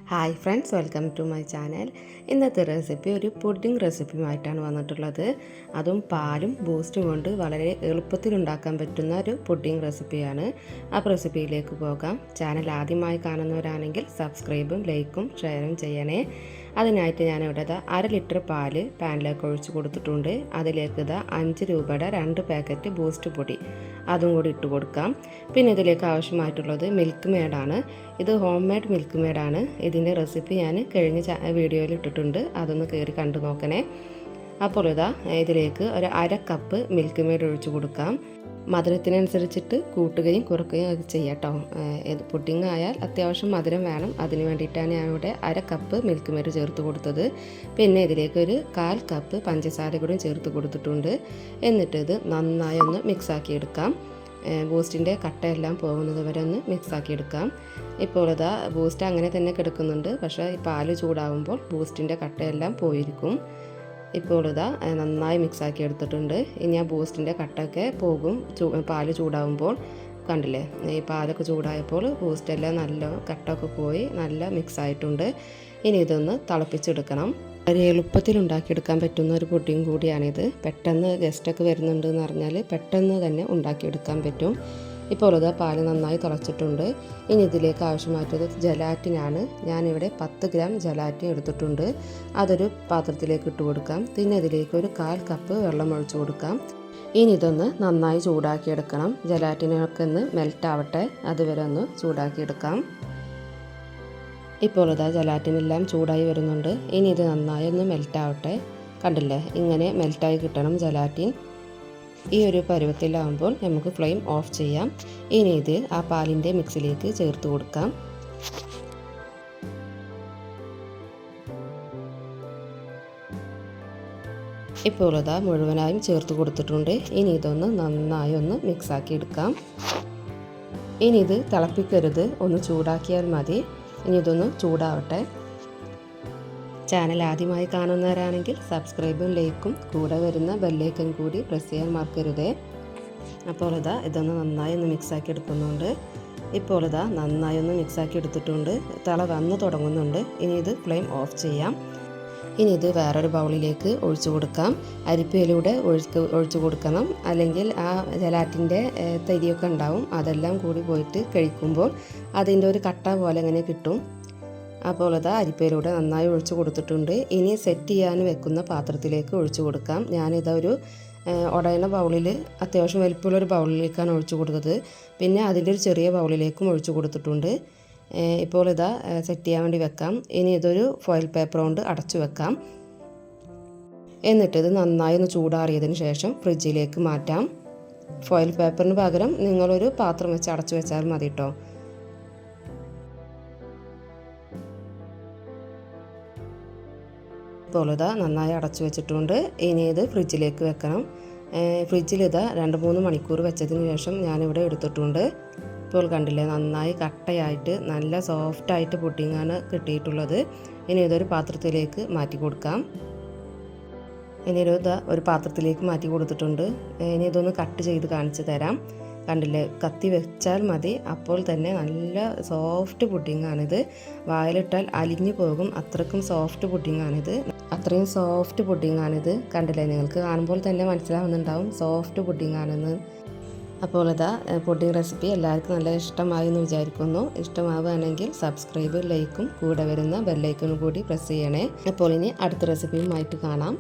Hi friends, welcome to my channel. ഇന്നത്തെ recipe ഒരു pudding റെസിപ്പിയുമായിട്ടാണ് വന്നിട്ടുള്ളത്. അതും പാലും ബൂസ്റ്റും കൊണ്ട് വളരെ എളുപ്പത്തിൽ ഉണ്ടാക്കാൻ പറ്റുന്ന ഒരു പുഡിംഗ് റെസിപ്പിയാണ്. ആ റെസിപ്പിയിലേക്ക് പോകാം. ചാനൽ ആദ്യമായി കാണുന്നവരാണെങ്കിൽ സബ്സ്ക്രൈബും ലൈക്കും ഷെയറും ചെയ്യണേ. അതിനായിട്ട് ഞാനിവിടെ 1/2 ലിറ്റർ പാല് പാനിലേക്ക് ഒഴിച്ച് കൊടുത്തിട്ടുണ്ട്. അതിലേക്ക് 5 രൂപയുടെ 2 പാക്കറ്റ് ബൂസ്റ്റ് പൊടി അതും കൂടി ഇട്ട് കൊടുക്കാം. പിന്നെ ഇതിലേക്ക് ആവശ്യമായിട്ടുള്ളത് മിൽക്ക് മെയ്ഡാണ്. ഇത് ഹോം മെയ്ഡ് മിൽക്ക് മെയ്ഡാണ്. ഇതിൻ്റെ റെസിപ്പി ഞാൻ കഴിഞ്ഞ വീഡിയോയിൽ ഇട്ടിട്ടുണ്ട്, അതൊന്ന് കയറി കണ്ടു നോക്കണേ. അപ്പോൾ ഇതിലേക്ക് ഒരു 1/2 കപ്പ് മിൽക്ക് മെയ്ഡ് ഒഴിച്ച് കൊടുക്കാം. മധുരത്തിനനുസരിച്ചിട്ട് കൂട്ടുകയും കുറയ്ക്കുകയും അത് ചെയ്യാം കേട്ടോ. പുഡിംഗ് ആയാൽ അത്യാവശ്യം മധുരം വേണം, അതിന് വേണ്ടിയിട്ടാണ് ഞാനിവിടെ 1/2 കപ്പ് മിൽക്ക് മെയ്ഡ് ചേർത്ത് കൊടുത്തത്. പിന്നെ ഇതിലേക്ക് ഒരു 1/4 കപ്പ് പഞ്ചസാര കൂടി ചേർത്ത് കൊടുത്തിട്ടുണ്ട്. എന്നിട്ട് ഇത് നന്നായി ഒന്ന് മിക്സാക്കി എടുക്കാം. ബൂസ്റ്റിൻ്റെ കട്ടയെല്ലാം പോകുന്നത് വരെ ഒന്ന് മിക്സാക്കി എടുക്കാം. ഇപ്പോൾ ബൂസ്റ്റ് അങ്ങനെ തന്നെ കിടക്കുന്നുണ്ട്, പക്ഷേ ഈ പാല് ചൂടാവുമ്പോൾ ബൂസ്റ്റിൻ്റെ കട്ടയെല്ലാം പോയിരിക്കും. ഇപ്പോൾ നന്നായി മിക്സാക്കി എടുത്തിട്ടുണ്ട്. ഇനി ആ ബൂസ്റ്റിൻ്റെ കട്ടൊക്കെ പോകും പാല് ചൂടാവുമ്പോൾ. കണ്ടില്ലേ, ഈ പാലൊക്കെ ചൂടായപ്പോൾ ബൂസ്റ്റെല്ലാം നല്ല കട്ടൊക്കെ പോയി നല്ല മിക്സായിട്ടുണ്ട്. ഇനി ഇതൊന്ന് തിളപ്പിച്ചെടുക്കണം. വളരെ എളുപ്പത്തിൽ ഉണ്ടാക്കിയെടുക്കാൻ പറ്റുന്ന ഒരു പുഡിംഗ് കൂടിയാണിത്. പെട്ടെന്ന് ഗസ്റ്റൊക്കെ വരുന്നുണ്ടെന്ന് പറഞ്ഞാൽ പെട്ടെന്ന് തന്നെ ഉണ്ടാക്കിയെടുക്കാൻ പറ്റും. ഇപ്പോൾ പാല് നന്നായി തിളച്ചിട്ടുണ്ട്. ഇനി ഇതിലേക്ക് ആവശ്യമായിട്ടുള്ളത് ജലാറ്റിനാണ്. ഞാനിവിടെ 10 ഗ്രാം ജലാറ്റിൻ എടുത്തിട്ടുണ്ട്. അതൊരു പാത്രത്തിലേക്ക് ഇട്ട് കൊടുക്കാം. പിന്നെ ഇതിലേക്ക് ഒരു 1/4 കപ്പ് വെള്ളം ഒഴിച്ച് കൊടുക്കാം. ഇനി ഇതൊന്ന് നന്നായി ചൂടാക്കിയെടുക്കണം. ജലാറ്റിനൊക്കെ ഒന്ന് മെൽറ്റ് ആവട്ടെ, അതുവരെ ഒന്ന് ചൂടാക്കിയെടുക്കാം. ഇപ്പോൾ ജലാറ്റിനെല്ലാം ചൂടായി വരുന്നുണ്ട്. ഇനി ഇത് നന്നായി ഒന്ന് മെൽറ്റ് ആവട്ടെ. കണ്ടില്ലേ, ഇങ്ങനെ മെൽറ്റായി കിട്ടണം ജലാറ്റിൻ. ഈ ഒരു പരുവത്തിലാവുമ്പോൾ നമുക്ക് ഫ്ലെയിം ഓഫ് ചെയ്യാം. ഇനി ഇത് ആ പാലിൻ്റെ മിക്സിലേക്ക് ചേർത്ത് കൊടുക്കാം. ഇപ്പോൾ മുഴുവനായും ചേർത്ത് കൊടുത്തിട്ടുണ്ട്. ഇനി ഇതൊന്ന് നന്നായി ഒന്ന് മിക്സാക്കി എടുക്കാം. ഇനി ഇത് തിളപ്പിക്കരുത്, ഒന്ന് ചൂടാക്കിയാൽ മതി. ഇനി ഇതൊന്ന് ചൂടാവട്ടെ. ചാനൽ ആദ്യമായി കാണുന്നവരാണെങ്കിൽ സബ്സ്ക്രൈബും ലൈക്കും കൂടെ വരുന്ന ബെല്ലൈക്കൻ കൂടി പ്രസ് ചെയ്യാൻ മറക്കരുതേ. അപ്പോൾ ഇതൊന്ന് നന്നായി ഒന്ന് മിക്സാക്കി എടുക്കുന്നുണ്ട്. ഇപ്പോൾ നന്നായി ഒന്ന് മിക്സാക്കി എടുത്തിട്ടുണ്ട്. തിള വന്ന് തുടങ്ങുന്നുണ്ട്. ഇനി ഇത് ഫ്ലെയിം ഓഫ് ചെയ്യാം. ഇനി ഇത് വേറൊരു ബൗളിലേക്ക് ഒഴിച്ചു കൊടുക്കാം. അരിപ്പയിലൂടെ ഒഴിച്ചു കൊടുക്കണം, അല്ലെങ്കിൽ ആ ജലാറ്റിൻ്റെ തരിയൊക്കെ ഉണ്ടാവും, അതെല്ലാം കൂടി പോയിട്ട് കഴിക്കുമ്പോൾ അതിൻ്റെ ഒരു കട്ട പോലെ അങ്ങനെ കിട്ടും. അപ്പോൾ അരിപ്പയിലൂടെ നന്നായി ഒഴിച്ചു കൊടുത്തിട്ടുണ്ട്. ഇനി സെറ്റ് ചെയ്യാൻ വെക്കുന്ന പാത്രത്തിലേക്ക് ഒഴിച്ചു കൊടുക്കാം. ഞാനിതൊരു ഉടയുന്ന ബൗളിൽ, അത്യാവശ്യം വലിപ്പമുള്ളൊരു ബൗളിലേക്കാണ് ഒഴിച്ചു കൊടുത്തത്. പിന്നെ അതിൻ്റെ ഒരു ചെറിയ ബൗളിലേക്കും ഒഴിച്ചു കൊടുത്തിട്ടുണ്ട്. ഇപ്പോൾ സെറ്റ് ചെയ്യാൻ വേണ്ടി വെക്കാം. ഇനി ഇതൊരു ഫോയിൽ പേപ്പർ കൊണ്ട് അടച്ചു വെക്കാം. എന്നിട്ട് ഇത് നന്നായി ഒന്ന് ചൂടാറിയതിന് ശേഷം ഫ്രിഡ്ജിലേക്ക് മാറ്റാം. ഫോയിൽ പേപ്പറിന് പകരം നിങ്ങളൊരു പാത്രം വെച്ച് അടച്ചു വെച്ചാൽ മതി കേട്ടോ. ഇപ്പോൾ നന്നായി അടച്ചു വെച്ചിട്ടുണ്ട്. ഇനി ഇത് ഫ്രിഡ്ജിലേക്ക് വെക്കണം. ഫ്രിഡ്ജിൽ 2-3 മണിക്കൂർ വെച്ചതിന് ശേഷം ഞാനിവിടെ എടുത്തിട്ടുണ്ട്. ഇപ്പോൾ കണ്ടില്ലേ, നന്നായി കട്ടയായിട്ട് നല്ല സോഫ്റ്റായിട്ട് പുഡിങ്ങാണ് കിട്ടിയിട്ടുള്ളത്. ഇനി ഇതൊരു പാത്രത്തിലേക്ക് മാറ്റി കൊടുക്കാം. ഇനി ഒരു പാത്രത്തിലേക്ക് മാറ്റി കൊടുത്തിട്ടുണ്ട്. ഇനി ഇതൊന്ന് കട്ട് ചെയ്ത് കാണിച്ചു തരാം. കണ്ടില്ലേ, കത്തി വെച്ചാൽ മതി, അപ്പോൾ തന്നെ നല്ല സോഫ്റ്റ് പുഡിങ്ങാണിത്. വായിലിട്ടാൽ അലിഞ്ഞു പോകും, അത്രക്കും സോഫ്റ്റ് പുഡിങ്ങാണിത്. അത്രയും സോഫ്റ്റ് പുഡിങ്ങാണിത്. കണ്ടില്ലേ, നിങ്ങൾക്ക് കാണുമ്പോൾ തന്നെ മനസ്സിലാവുന്നുണ്ടാവും സോഫ്റ്റ് പുഡിങ്ങാണെന്ന്. അപ്പോൾ പുഡിംഗ് റെസിപ്പി എല്ലാവർക്കും നല്ല ഇഷ്ടമായി എന്ന് വിചാരിക്കുന്നു. ഇഷ്ടമാവുകയാണെങ്കിൽ സബ്സ്ക്രൈബ് ലൈക്കും കൂടെ വരുന്ന ബെല്ലൈക്കനും കൂടി പ്രസ് ചെയ്യണേ. അപ്പോൾ ഇനി അടുത്ത റെസിപ്പിയുമായിട്ട് കാണാം.